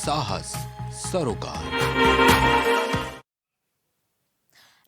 साहस सरोकार।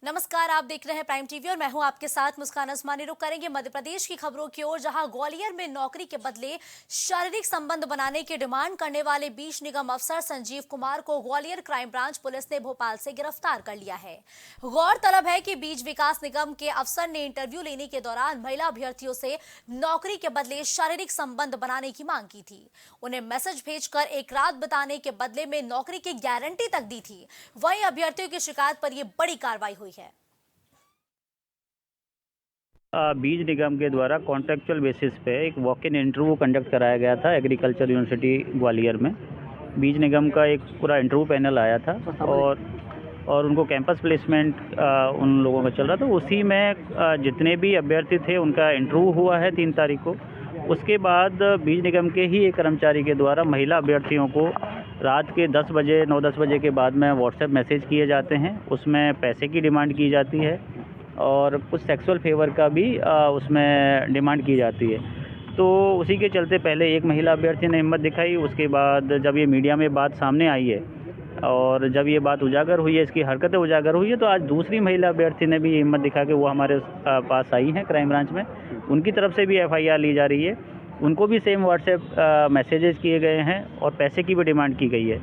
नमस्कार, आप देख रहे हैं प्राइम टीवी और मैं हूं आपके साथ मुस्कान असमानी। रुक करेंगे मध्य प्रदेश की खबरों की ओर, जहां ग्वालियर में नौकरी के बदले शारीरिक संबंध बनाने की डिमांड करने वाले बीज निगम अफसर संजीव कुमार को ग्वालियर क्राइम ब्रांच पुलिस ने भोपाल से गिरफ्तार कर लिया है। गौरतलब है कि बीज विकास निगम के अफसर ने इंटरव्यू लेने के दौरान महिला अभ्यर्थियों से नौकरी के बदले शारीरिक संबंध बनाने की मांग की थी। उन्हें मैसेज भेजकर एक रात बिताने के बदले में नौकरी की गारंटी तक दी थी। वहीं अभ्यर्थियों की शिकायत पर यह बड़ी कार्रवाई हुई है। बीज निगम के द्वारा कॉन्ट्रेक्चुअल बेसिस पे एक वॉक इन इंटरव्यू कंडक्ट कराया गया था एग्रीकल्चर यूनिवर्सिटी ग्वालियर में। बीज निगम का एक पूरा इंटरव्यू पैनल आया था और उनको कैंपस प्लेसमेंट उन लोगों का चल रहा था। उसी में जितने भी अभ्यर्थी थे उनका इंटरव्यू हुआ है 3 तारीख को। उसके बाद बीज निगम के ही एक कर्मचारी के द्वारा महिला अभ्यर्थियों को रात के 10 बजे 9-10 बजे के बाद में व्हाट्सएप मैसेज किए जाते हैं। उसमें पैसे की डिमांड की जाती है और कुछ सेक्सुअल फेवर का भी उसमें डिमांड की जाती है। तो उसी के चलते पहले एक महिला अभ्यर्थी ने हिम्मत दिखाई। उसके बाद जब ये मीडिया में बात सामने आई है और जब ये बात उजागर हुई है, इसकी हरकतें उजागर हुई है, तो आज दूसरी महिला अभ्यर्थी ने भी हिम्मत दिखा के वो हमारे पास आई हैं क्राइम ब्रांच में। उनकी तरफ से भी FIR ली जा रही है। उनको भी सेम व्हाट्सएप मैसेजेस किए गए हैं और पैसे की भी डिमांड की गई है।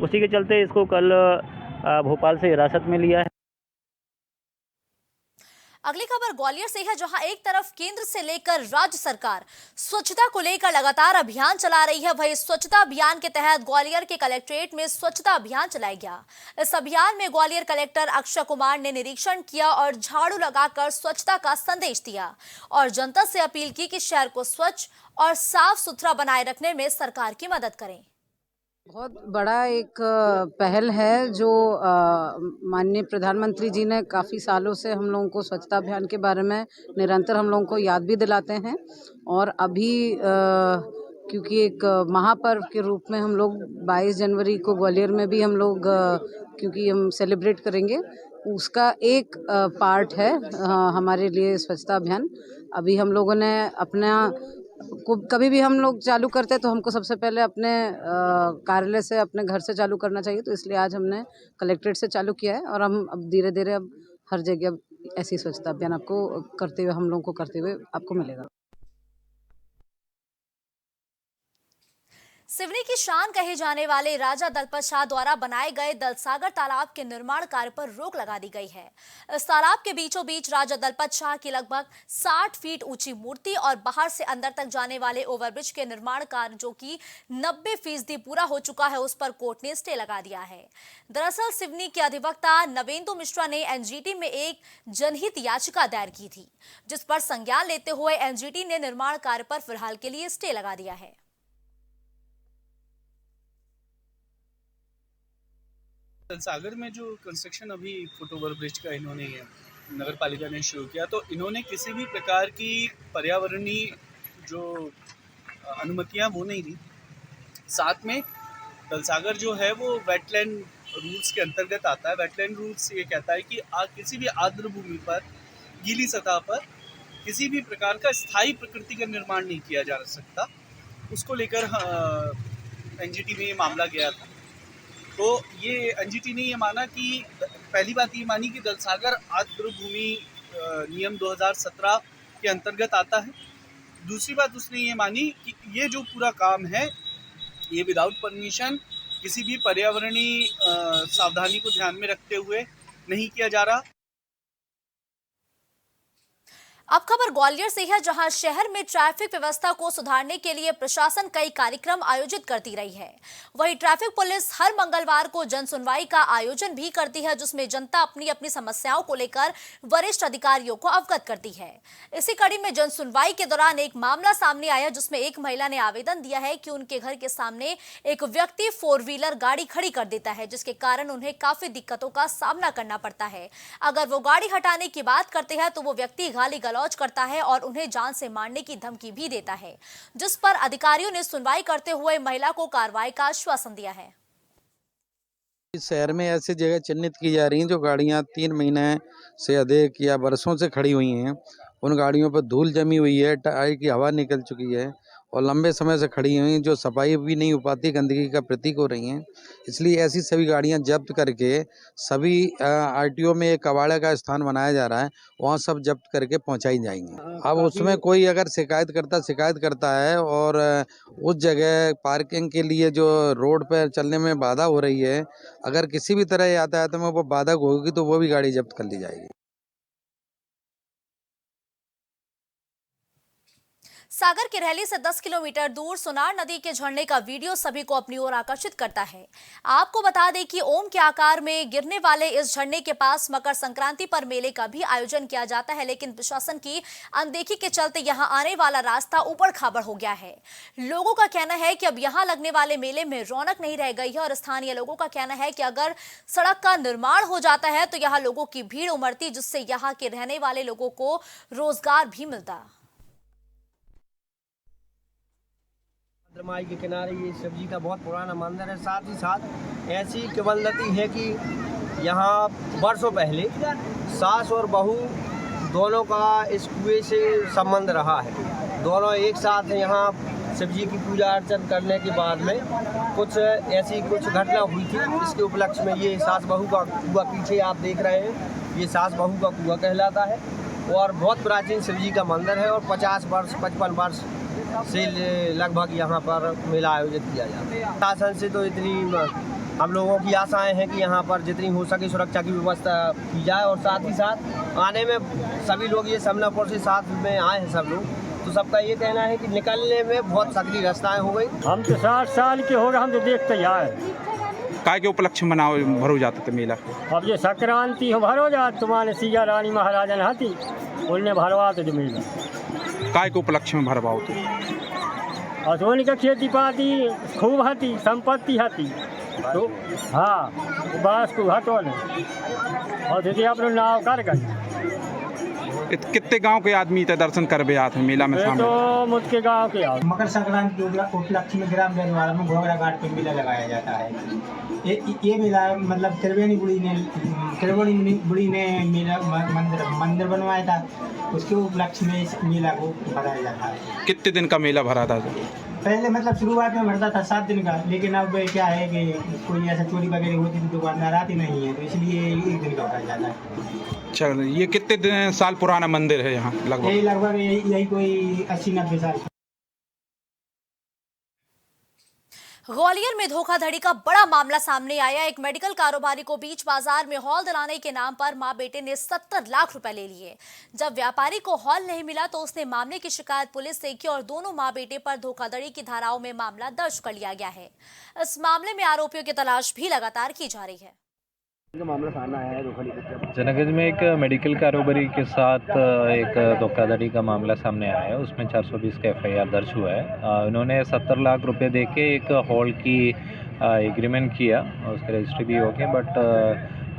उसी के चलते इसको कल भोपाल से हिरासत में लिया है। अगली खबर ग्वालियर से है, जहां एक तरफ केंद्र से लेकर राज्य सरकार स्वच्छता को लेकर लगातार अभियान चला रही है, वहीं स्वच्छता अभियान के तहत ग्वालियर के कलेक्ट्रेट में स्वच्छता अभियान चलाया गया। इस अभियान में ग्वालियर कलेक्टर अक्षय कुमार ने निरीक्षण किया और झाड़ू लगाकर स्वच्छता का संदेश दिया और जनता से अपील की कि शहर को स्वच्छ और साफ सुथरा बनाए रखने में सरकार की मदद करें। बहुत बड़ा एक पहल है जो माननीय प्रधानमंत्री जी ने काफ़ी सालों से हम लोगों को स्वच्छता अभियान के बारे में निरंतर हम लोगों को याद भी दिलाते हैं। और अभी क्योंकि एक महापर्व के रूप में हम लोग 22 जनवरी को ग्वालियर में भी हम लोग क्योंकि हम सेलिब्रेट करेंगे, उसका एक पार्ट है हमारे लिए स्वच्छता अभियान। अभी हम लोगों ने अपना कभी भी हम लोग चालू करते हैं तो हमको सबसे पहले अपने कार्यालय से, अपने घर से चालू करना चाहिए। तो इसलिए आज हमने कलेक्ट्रेट से चालू किया है और हम अब धीरे धीरे अब हर जगह ऐसी स्वच्छता अभियान आपको करते हुए, हम लोगों को करते हुए आपको मिलेगा। सिवनी की शान कहे जाने वाले राजा दलपत शाह द्वारा बनाए गए दलसागर तालाब के निर्माण कार्य पर रोक लगा दी गई है। इस तालाब के बीचों बीच राजा दलपत शाह की लगभग 60 फीट ऊंची मूर्ति और बाहर से अंदर तक जाने वाले ओवरब्रिज के निर्माण कार्य, जो कि 90% पूरा हो चुका है, उस पर कोर्ट ने स्टे लगा दिया है। दरअसल सिवनी के अधिवक्ता नवेंदु मिश्रा ने NGT में एक जनहित याचिका दायर की थी, जिस पर संज्ञान लेते हुए NGT ने निर्माण कार्य पर फिलहाल के लिए स्टे लगा दिया है। दलसागर में जो कंस्ट्रक्शन अभी फुट ओवर ब्रिज का इन्होंने नगर पालिका ने शुरू किया, तो इन्होंने किसी भी प्रकार की पर्यावरणीय जो अनुमतियां वो नहीं दी। साथ में दलसागर जो है वो वेटलैंड रूल्स के अंतर्गत आता है। वेटलैंड रूल्स ये कहता है कि किसी भी आर्द्र भूमि पर, गीली सतह पर किसी भी प्रकार का स्थायी प्रकृति का निर्माण नहीं किया जा सकता। उसको लेकर NGT में ये मामला गया था। तो ये NGT ने ये माना कि पहली बात ये मानी कि दलसागर आर्द्र भूमि नियम 2017 के अंतर्गत आता है। दूसरी बात उसने ये मानी कि ये जो पूरा काम है ये विदाउट परमिशन, किसी भी पर्यावरणीय सावधानी को ध्यान में रखते हुए नहीं किया जा रहा। अब खबर ग्वालियर से है, जहां शहर में ट्रैफिक व्यवस्था को सुधारने के लिए प्रशासन कई कार्यक्रम आयोजित करती रही है। वहीं ट्रैफिक पुलिस हर मंगलवार को जन सुनवाई का आयोजन भी करती है, जिसमें जनता अपनी अपनी समस्याओं को लेकर वरिष्ठ अधिकारियों को अवगत करती है। इसी कड़ी में जन सुनवाई के दौरान एक मामला सामने आया, जिसमें एक महिला ने आवेदन दिया है कि उनके घर के सामने एक व्यक्ति 4 व्हीलर गाड़ी खड़ी कर देता है, जिसके कारण उन्हें काफी दिक्कतों का सामना करना पड़ता है। अगर वो गाड़ी हटाने की बात करते हैं तो वो व्यक्ति गाली गलौज करता है और उन्हें जान से मारने की धमकी भी देता है, जिस पर अधिकारियों ने सुनवाई करते हुए महिला को कार्रवाई का आश्वासन दिया है। इस शहर में ऐसी जगह चिन्हित की जा रही हैं जो गाड़ियां 3 महीने से अधिक या बरसों से खड़ी हुई हैं। उन गाड़ियों पर धूल जमी हुई है, टायर की हवा निकल चुकी है और लंबे समय से खड़ी हुई, जो सफाई भी नहीं हो पाती, गंदगी का प्रतीक हो रही हैं। इसलिए ऐसी सभी गाड़ियां जब्त करके सभी आरटीओ में एक कबाड़ा का स्थान बनाया जा रहा है, वहां सब जब्त करके पहुंचाई जाएंगी। अब उसमें कोई अगर शिकायत करता है और उस जगह पार्किंग के लिए जो रोड पर चलने में बाधा हो रही है, अगर किसी भी तरह यातायात में वो बाधक होगी तो वो भी गाड़ी जब्त कर ली जाएगी। सागर के रैली से 10 किलोमीटर दूर सुनार नदी के झरने का वीडियो सभी को अपनी ओर आकर्षित करता है। आपको बता दें कि ओम के आकार में गिरने वाले इस झरने के पास मकर संक्रांति पर मेले का भी आयोजन किया जाता है, लेकिन प्रशासन की अनदेखी के चलते यहां आने वाला रास्ता ऊबड़ खाबड़ हो गया है। लोगों का कहना है कि अब यहां लगने वाले मेले में रौनक नहीं रह गई है और स्थानीय लोगों का कहना है कि अगर सड़क का निर्माण हो जाता है तो यहाँ लोगों की भीड़ उमड़ती, जिससे यहाँ के रहने वाले लोगों को रोजगार भी मिलता। माई के किनारे ये शिव जी का बहुत पुराना मंदिर है। साथ ही साथ ऐसी किंवदंती है कि यहाँ वर्षों पहले सास और बहू दोनों का इस कुएं से संबंध रहा है। दोनों एक साथ यहाँ शिव जी की पूजा अर्चन करने के बाद में कुछ घटना हुई थी। इसके उपलक्ष्य में ये सास बहू का कुआं पीछे आप देख रहे हैं, ये सास बहू का कुआं कहलाता है और बहुत प्राचीन शिव जी का मंदिर है और 55 वर्ष से लगभग यहाँ पर मेला आयोजित किया जाता है। शासन से तो इतनी हम लोगों की आशाएं हैं कि यहाँ पर जितनी हो सके सुरक्षा की व्यवस्था की जाए और साथ ही साथ आने में सभी लोग ये समनापुर से साथ में आए हैं सब लोग, तो सबका ये कहना है कि निकलने में बहुत सकरी रास्ताएं हो गई। हम तो 60 साल के हो गए, हम तो देखते ही आए। काय के उपलक्ष्य में मनाओ भरो जाता था मेला? अब ये संक्रांति हो भरो जात तुम्हारे सिया रानी महाराजा ने हाथी उनने भरवा तो मेला। काय के उपलक्ष्य में भरवाओ तो? और सोनी का खेती पाती खूब हाथी संपत्ति हाथी तो हाँ बस को हटो ने और दीदी आप लोग नाव कर गए। कितने गांव के आदमी इधर दर्शन करवे आते हैं मेला में शामिल? तो मुझके गांव के आओ। मकर संक्रांति के उपलक्ष्य में ग्राम जनवाड़ा में घोगरा घाट पे मेला लगाया जाता है। ये मेला मतलब त्रिवेणी बुढ़ी ने मेला मंदिर बनवाया था, उसके उपलक्ष्य में इस मेला को भराया जाता है। कितने दिन का मेला भरा था? पहले मतलब शुरुआत में भरता था 7 दिन का, लेकिन अब क्या है कि कोई ऐसा चोरी वगैरह होती थी, दुकानदार आती नहीं है, तो इसलिए 1 दिन का भराया जाता है। अच्छा, ये कितने साल पुराना मंदिर है यहाँ? लगभग यही कोई 80-90 साल। ग्वालियर में धोखाधड़ी का बड़ा मामला सामने आया। एक मेडिकल कारोबारी को बीच बाजार में हॉल दिलाने के नाम पर मां बेटे ने 70 लाख रुपए ले लिए। जब व्यापारी को हॉल नहीं मिला तो उसने मामले की शिकायत पुलिस से की और दोनों मां बेटे पर धोखाधड़ी की धाराओं में मामला दर्ज कर लिया गया है। इस मामले में आरोपियों की तलाश भी लगातार की जा रही है। मामला सामने आया है धोखाधड़ी जनगंज में एक मेडिकल कारोबारी के साथ एक धोखाधड़ी का मामला सामने आया है। उसमें 420 का FIR दर्ज हुआ है। उन्होंने 70 लाख रुपए देके एक हॉल की एग्रीमेंट किया, उसका रजिस्ट्री भी हो गया, बट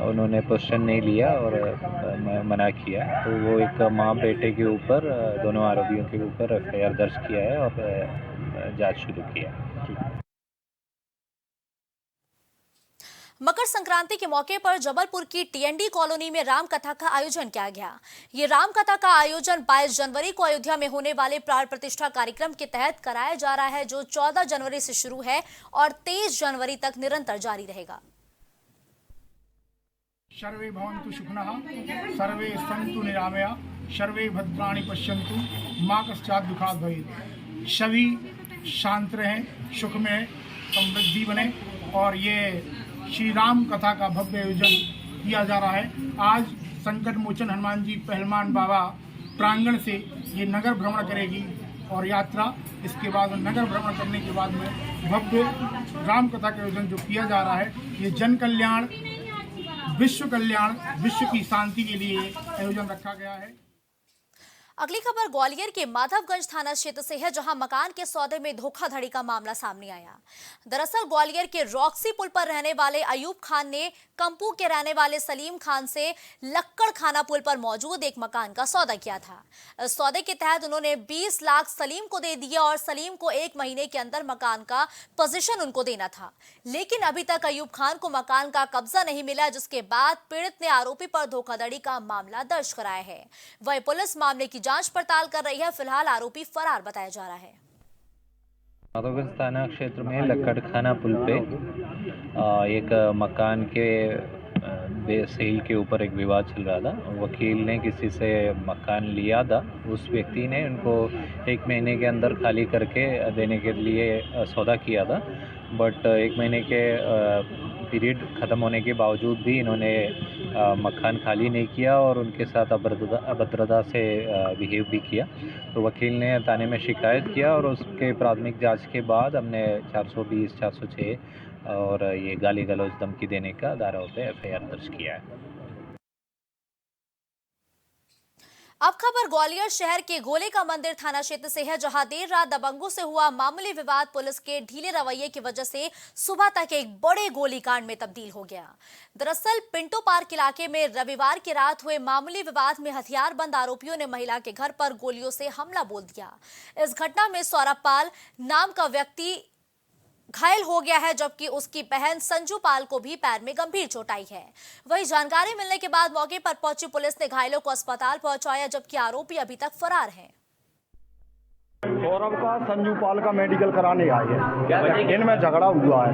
उन्होंने पोजीशन नहीं लिया और मना किया। तो वो एक माँ बेटे के ऊपर, दोनों आरोपियों के ऊपर FIR दर्ज किया है और जाँच शुरू किया है। मकर संक्रांति के मौके पर जबलपुर की TND कॉलोनी में रामकथा का आयोजन किया गया। ये रामकथा का आयोजन 22 जनवरी को अयोध्या में होने वाले प्राण प्रतिष्ठा कार्यक्रम के तहत कराया जा रहा है, जो 14 जनवरी से शुरू है और 23 जनवरी तक निरंतर जारी रहेगा। सर्वे भवन्तु सुखिनः, सर्वे सन्तु निरामया, सर्वे भद्राणि पश्यन्तु, माँ कश्चात् दुःखात् भवेत्। सभी शांत रहें, सुख में समृद्धि बने। और ये श्री राम कथा का भव्य आयोजन किया जा रहा है। आज संकट मोचन हनुमान जी पहलवान बाबा प्रांगण से ये नगर भ्रमण करेगी और यात्रा, इसके बाद नगर भ्रमण करने के बाद में भव्य राम कथा का आयोजन जो किया जा रहा है, ये जन कल्याण, विश्व कल्याण, विश्व की शांति के लिए आयोजन रखा गया है। अगली खबर ग्वालियर के माधवगंज थाना क्षेत्र से है, जहां मकान के सौदे में धोखाधड़ी का मामला सामने आया। दरअसल ग्वालियर के रॉक्सी पुल पर रहने वाले अयूब खान ने कंपू के रहने वाले सलीम खान से लक्कड़ खाना पुल पर मौजूद एक मकान का सौदा किया था। इस सौदे के तहत उन्होंने 20 लाख सलीम को दे दिए और सलीम को 1 महीने के अंदर मकान का पोजीशन उनको देना था, लेकिन अभी तक अयूब खान को मकान का कब्जा नहीं मिला, जिसके बाद पीड़ित ने आरोपी पर धोखाधड़ी का मामला दर्ज कराया है। वही पुलिस मामले की जांच पड़ताल कर रही है। फिलहाल आरोपी फरार बताया जा रहा है। माधोगंज थाना क्षेत्र में लक्कड़खाना पुल पे एक मकान के सेल के ऊपर एक विवाद चल रहा था। वकील ने किसी से मकान लिया था, उस व्यक्ति ने उनको 1 महीने के अंदर खाली करके देने के लिए सौदा किया था, बट 1 महीने के पीरियड ख़त्म होने के बावजूद भी इन्होंने मकान खाली नहीं किया और उनके साथ अभद्रता से बिहेव भी किया। तो वकील ने थाने में शिकायत किया और उसके प्राथमिक जांच के बाद हमने 420, 406 और ये गाली गलौज धमकी देने का धाराओं पे FIR दर्ज किया है। अब खबर ग्वालियर शहर के गोले का मंदिर थाना क्षेत्र से है, जहां देर रात दबंगों से हुआ मामूली विवाद पुलिस के ढीले रवैये की वजह से सुबह तक एक बड़े गोलीकांड में तब्दील हो गया। दरअसल पिंटो पार्क इलाके में रविवार की रात हुए मामूली विवाद में हथियारबंद आरोपियों ने महिला के घर पर गोलियों से हमला बोल दिया। इस घटना में सौरभ पाल नाम का व्यक्ति घायल हो गया है, जबकि उसकी बहन संजू पाल को भी पैर में गंभीर चोट आई है। वहीं जानकारी मिलने के बाद मौके पर पहुंची पुलिस ने घायलों को अस्पताल पहुंचाया, जबकि आरोपी अभी तक फरार हैं। सौरभ का संजू पाल का मेडिकल कराने आए हैं, इनमें झगड़ा हुआ है।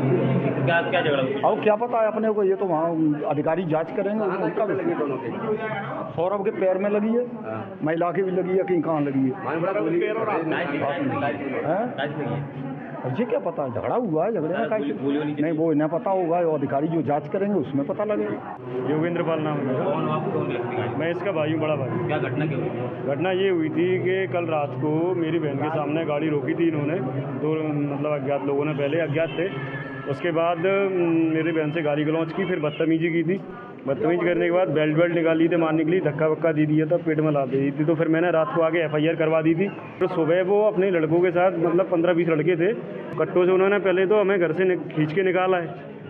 क्या झगड़ा हुआ? अब क्या पता है अपने को, ये तो वहाँ अधिकारी जांच करेंगे। उनका सौरभ के पैर में लगी है, महिला की भी लगी है, कहीं कहाँ लगी है, ये क्या पता है, झगड़ा हुआ है, झगड़े में नहीं वो इन्हें पता होगा, वो अधिकारी जो जांच करेंगे उसमें पता लगेगा। योगेंद्र पाल नाम है, मैं इसका भाई हूँ, बड़ा भाई। क्या घटना क्या हुई? घटना ये हुई थी कि कल रात को मेरी बहन के सामने गाड़ी रोकी थी इन्होंने, दो मतलब अज्ञात लोगों ने, पहले अज्ञात थे, उसके बाद मेरी बहन से गाली गलौज की, फिर बदतमीजी की थी। बदतमीजी करने के बाद बेल्ट निकाली थी, मारने के लिए धक्का वक्का दे दिया था, पेट में ला दी थी। तो फिर मैंने रात को आके FIR करवा दी थी। तो सुबह वो अपने लड़कों के साथ, मतलब 15-20 लड़के थे, कट्टों से उन्होंने पहले तो हमें घर से खींच के निकाला है।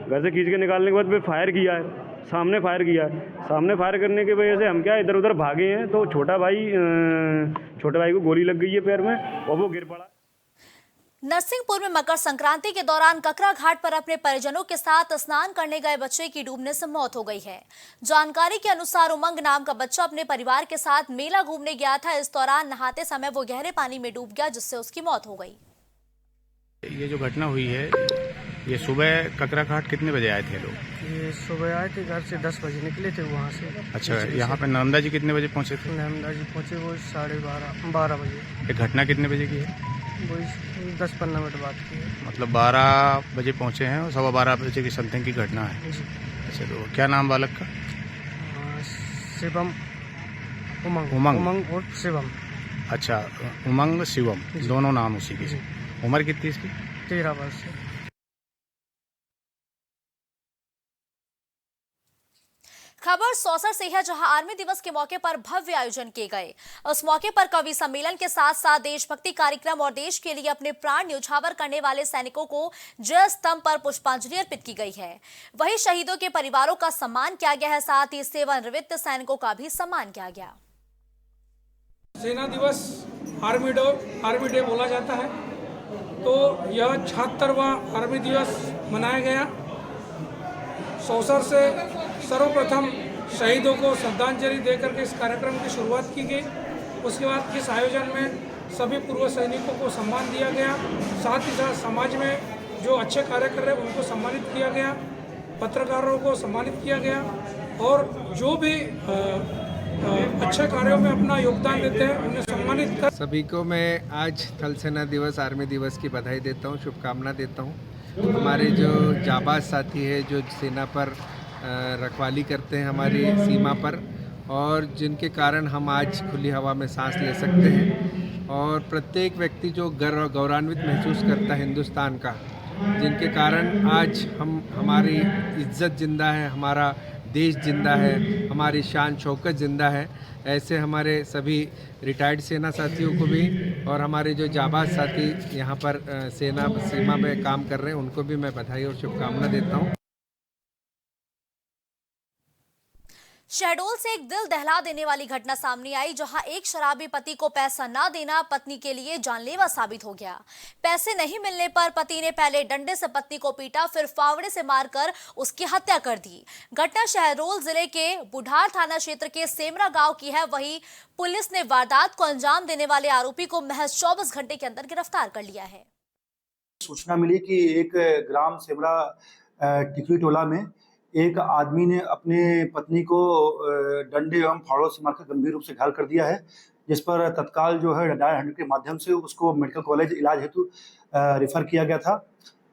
घर से खींच के निकालने के बाद फिर फायर किया है, सामने फायर किया है। सामने फायर करने की वजह से हम क्या इधर उधर भागे हैं, तो छोटे भाई को गोली लग गई है पैर में और वो गिर पड़ा। नरसिंहपुर में मकर संक्रांति के दौरान ककरा घाट पर अपने परिजनों के साथ स्नान करने गए बच्चे की डूबने से मौत हो गई है। जानकारी के अनुसार उमंग नाम का बच्चा अपने परिवार के साथ मेला घूमने गया था। इस दौरान नहाते समय वो गहरे पानी में डूब गया, जिससे उसकी मौत हो गई। ये जो घटना हुई है, ये सुबह ककरा घाट कितने बजे आए थे लोग? ये सुबह आए थे, घर से 10 बजे निकले थे वहाँ से। अच्छा, यहाँ पे नर्मदा जी कितने बजे पहुँचे थे? नर्मदा जी पहुँचे वो 12:30 बजे। ये घटना कितने बजे की है? वो 10-15 मिनट बाद की है। मतलब 12 बजे पहुँचे हैं और 12:15 बजे की समथिंग की घटना है। अच्छा, तो क्या नाम बालक का? शिवम, उमंग और शिवम। अच्छा, उमंग शिवम, दोनों नाम उसी के। उम्र कितनी इसकी? 13 वर्ष। खबर सौसर से है, जहां आर्मी दिवस के मौके पर भव्य आयोजन किए गए। उस मौके पर कवि सम्मेलन के साथ साथ देशभक्ति कार्यक्रम और देश के लिए अपने प्राण न्यौछावर करने वाले सैनिकों को जय स्तंभ पर पुष्पांजलि अर्पित की गई है। वहीं शहीदों के परिवारों का सम्मान किया गया है, साथ ही सेवानिवृत्त सैनिकों का भी सम्मान किया गया। सेना दिवस आर्मी डे बोला जाता है, तो यह 76वां आर्मी दिवस मनाया गया। सौसर से सर्वप्रथम शहीदों को श्रद्धांजलि देकर के इस कार्यक्रम की शुरुआत की गई। उसके बाद इस आयोजन में सभी पूर्व सैनिकों को सम्मान दिया गया, साथ ही साथ समाज में जो अच्छे कार्य कर रहे हैं उनको सम्मानित किया गया, पत्रकारों को सम्मानित किया गया और जो भी अच्छे कार्यों में अपना योगदान देते हैं उन्हें सम्मानित कर। सभी को मैं आज थल सेना दिवस, आर्मी दिवस की बधाई देता हूँ, शुभकामना देता हूँ। हमारे जो जाबाज साथी है, जो सेना पर रखवाली करते हैं हमारी सीमा पर, और जिनके कारण हम आज खुली हवा में सांस ले सकते हैं, और प्रत्येक व्यक्ति जो गौरवान्वित महसूस करता है हिंदुस्तान का, जिनके कारण आज हमारी इज्जत जिंदा है, हमारा देश जिंदा है, हमारी शान शौकत जिंदा है। ऐसे हमारे सभी रिटायर्ड सेना साथियों को भी और हमारे जो जाबाज साथी यहाँ पर सेना सीमा में काम कर रहे हैं उनको भी मैं बधाई और शुभकामना देता हूँ। शहडोल से एक दिल दहला देने वाली घटना सामने आई, जहां एक शराबी पति को पैसा न देना पत्नी के लिए जानलेवा साबित हो गया। पैसे नहीं मिलने पर पति ने पहले डंडे से पत्नी को पीटा, फिर फावड़े से मारकर उसकी हत्या कर दी। घटना शहडोल जिले के बुढ़ार थाना क्षेत्र के सेमरा गांव की है। वहीं पुलिस ने वारदात को अंजाम देने वाले आरोपी को महज 24 घंटे के अंदर गिरफ्तार कर लिया है। सूचना मिली कि एक ग्राम सेवड़ा टिकरी टोला में एक आदमी ने अपने पत्नी को डंडे एवं फाड़ों से मारकर गंभीर रूप से घायल कर दिया है, जिस पर तत्काल जो है डायल 100 के माध्यम से उसको मेडिकल कॉलेज इलाज हेतु रेफर किया गया था।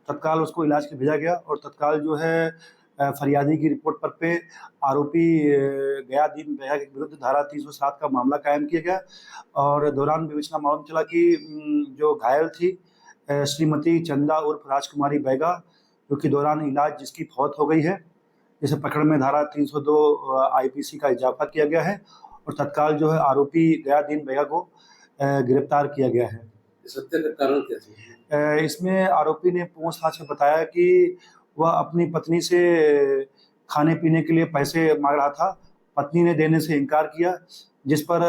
तत्काल उसको इलाज के भेजा गया और तत्काल जो है फरियादी की रिपोर्ट पर पे आरोपी गया दीन बेगा के विरुद्ध धारा 307 का मामला कायम किया गया और दौरान विवेचना मालूम चला कि जो घायल थी श्रीमती चंदा उर्फ राजकुमारी बैगा, जो कि दौरान इलाज जिसकी फौत हो गई है, जिसे पकड़ में धारा 302 IPC का इजाफा किया गया है और तत्काल जो है आरोपी गया दीन बैगा को गिरफ्तार किया गया है। सत्य का कारण क्या है? इसमें आरोपी ने पूछताछ में बताया कि वह अपनी पत्नी से खाने पीने के लिए पैसे मांग रहा था। पत्नी ने देने से इनकार किया, जिस पर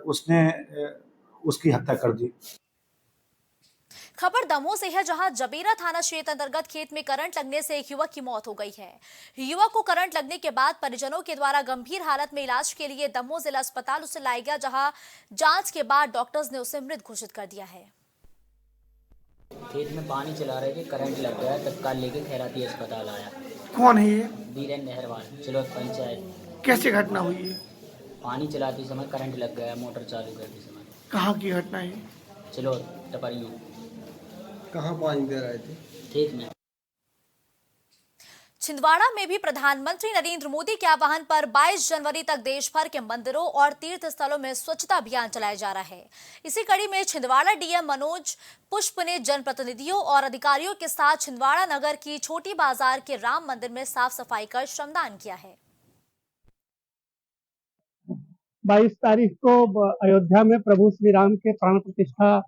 उसने उसकी हत्या कर दी। खबर दमोह से है, जहां जबीरा थाना क्षेत्र अंतर्गत खेत में करंट लगने से एक युवक की मौत हो गई है। युवक को करंट लगने के बाद परिजनों के द्वारा गंभीर हालत में इलाज के लिए दमोह जिला अस्पताल उसे लाया गया, जहां जांच के बाद डॉक्टर्स ने उसे मृत घोषित कर दिया है। खेत में पानी चला रहे थे, करंट लग गया, तत्काल लेके खैराती अस्पताल आया। कौन है ये? बीरेन नेहरवाल, चलो पंचायत। कैसे घटना हुई है? पानी चलाते समय करंट लग गया, मोटर चालू करते समय। कहाँ की घटना है? चलो टपरियों। कहाँ पानी दे रहे थे? खेत में। छिंदवाड़ा में भी प्रधानमंत्री नरेंद्र मोदी के आह्वान पर 22 जनवरी तक देश भर के मंदिरों और तीर्थ स्थलों में स्वच्छता अभियान चलाया जा रहा है। इसी कड़ी में छिंदवाड़ा डीएम मनोज पुष्प ने जनप्रतिनिधियों और अधिकारियों के साथ छिंदवाड़ा नगर की छोटी बाजार के राम मंदिर में साफ सफाई कर श्रमदान किया है। 22 तारीख को अयोध्या में प्रभु श्री राम के प्राण प्रतिष्ठा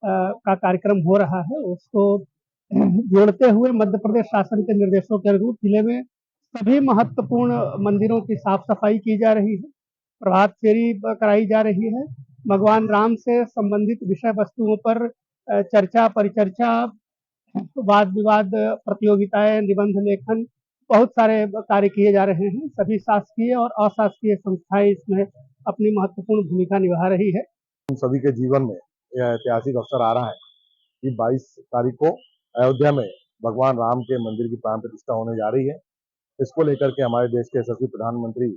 का कार्यक्रम हो रहा है। उसको जोड़ते हुए मध्य प्रदेश शासन के निर्देशों के अनुरूप जिले में सभी महत्वपूर्ण मंदिरों की साफ सफाई की जा रही है, प्रभात फेरी कराई जा रही है, भगवान राम से संबंधित विषय वस्तुओं पर चर्चा परिचर्चा, वाद विवाद प्रतियोगिताएं, निबंध लेखन, बहुत सारे कार्य किए जा रहे हैं। सभी शासकीय और अशासकीय संस्थाएं इसमें अपनी महत्वपूर्ण भूमिका निभा रही है। हम सभी के जीवन में यह ऐतिहासिक अवसर आ रहा है कि 22 तारीख को अयोध्या में भगवान राम के मंदिर की प्राण प्रतिष्ठा होने जा रही है। इसको लेकर के हमारे देश के यशस्वी प्रधानमंत्री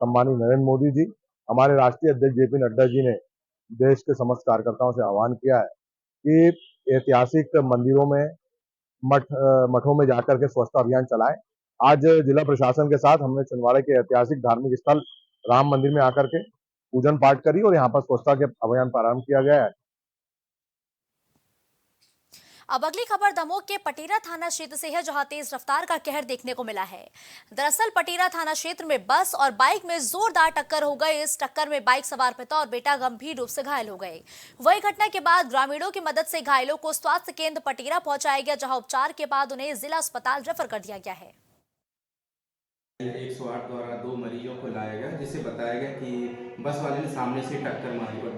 सम्मानित नरेंद्र मोदी जी, हमारे राष्ट्रीय अध्यक्ष JP नड्डा जी ने देश के समस्त कार्यकर्ताओं से आह्वान किया है कि ऐतिहासिक मंदिरों में मठों में जाकर के स्वच्छता अभियान चलाएं। आज जिला प्रशासन के साथ हमने छिंदवाड़ा के ऐतिहासिक धार्मिक स्थल राम मंदिर में आकर के पूजन पाठ करी और यहाँ पर स्वच्छता के अभियान प्रारंभ किया गया है। अब अगली खबर दमोह के पटेरा थाना क्षेत्र से है, जहां तेज रफ्तार का कहर देखने को मिला है। दरअसल पटेरा थाना क्षेत्र में बस और बाइक में जोरदार टक्कर हो गई। इस टक्कर में बाइक सवार पिता और बेटा गंभीर रूप से घायल हो गए। वही घटना के बाद ग्रामीणों की मदद से घायलों को स्वास्थ्य केंद्र पटेरा पहुंचाया गया, जहां उपचार के बाद उन्हें जिला अस्पताल रेफर कर दिया गया है। 108 द्वारा 2 मरीजों को लाया गया, जिसे बताया गया कि बस वाले ने सामने से टक्कर मारी और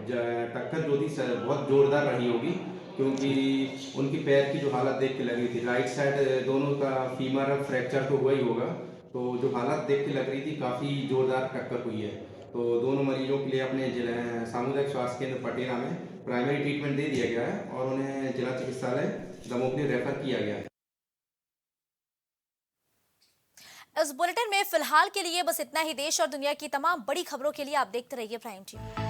टक्कर जो थी बहुत जोरदार रही होगी, क्योंकि उनकी पैर की जो हालत देख के लगी थी, राइट साइड दोनों का फीमर फ्रैक्चर तो हुआ ही होगा, तो जो हालत देख के लग रही थी काफ़ी जोरदार टक्कर हुई है। तो दोनों मरीजों के लिए अपने जिला सामुदायिक स्वास्थ्य केंद्र पटेरा में प्राइमरी ट्रीटमेंट दे दिया गया है और उन्हें जिला चिकित्सालय दमोह के लिए रेफर किया गया है। इस बुलेटिन में फिलहाल के लिए बस इतना ही। देश और दुनिया की तमाम बड़ी खबरों के लिए आप देखते रहिए प्राइम टीवी।